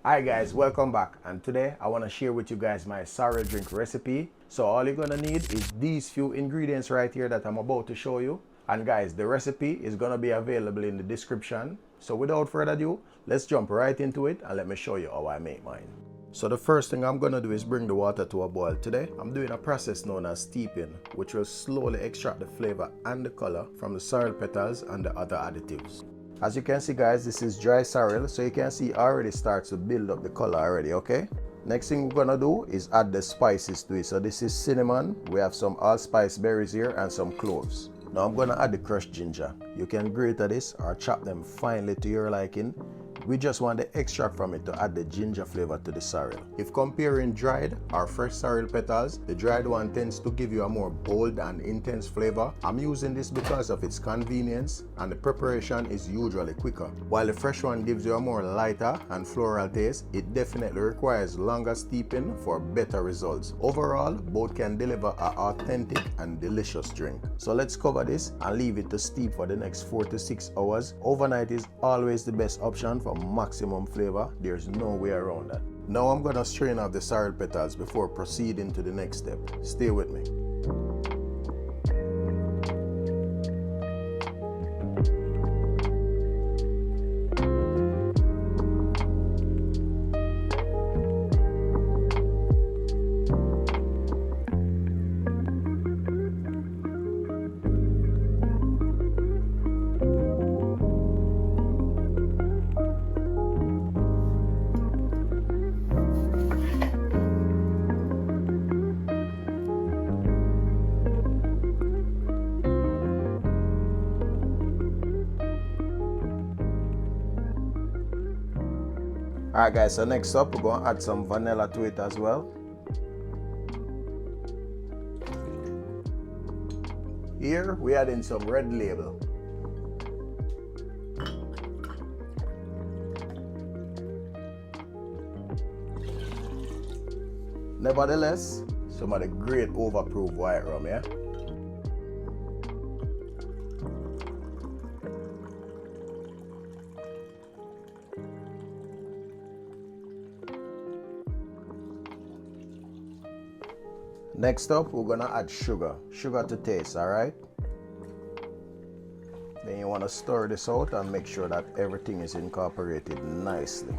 Hi guys, welcome back, and today I want to share with you guys my sorrel drink recipe. So all you're gonna need is these few ingredients right here that I'm about to show you. And guys, the recipe is gonna be available in the description. So without further ado, let's jump right into it and let me show you how I make mine. So the first thing I'm gonna do is bring the water to a boil. Today I'm doing a process known as steeping, which will slowly extract the flavor and the color from the sorrel petals and the other additives. As you can see guys, this is dry sorrel, so you can see it already starts to build up the color already, okay? Next thing we're gonna do is add the spices to it. So this is cinnamon, we have some allspice berries here and some cloves. Now I'm gonna add the crushed ginger. You can grate this or chop them finely to your liking. We just want the extract from it to add the ginger flavor to the sorrel. If comparing dried or fresh sorrel petals, the dried one tends to give you a more bold and intense flavor. I'm using this because of its convenience and the preparation is usually quicker. While the fresh one gives you a more lighter and floral taste, it definitely requires longer steeping for better results. Overall, both can deliver an authentic and delicious drink. So let's cover this and leave it to steep for the next 4 to 6 hours. Overnight is always the best option for maximum flavor. There's no way around that. Now I'm gonna strain out the sorrel petals before proceeding to the next step. Stay with me. Alright guys, so next up we're going to add some vanilla to it as well. Here we add in some red label. Nevertheless, some of the great overproof white rum, yeah? Next up, we're gonna add sugar to taste, all right? Then you wanna stir this out and make sure that everything is incorporated nicely.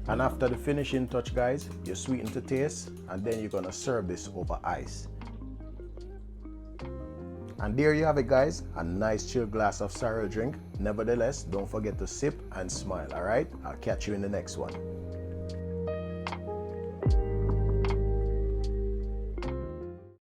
And after the finishing touch guys, you sweeten to taste and then you're gonna serve this over ice. And there you have it guys, a nice chilled glass of sorrel drink. Nevertheless, don't forget to sip and smile, alright? I'll catch you in the next one.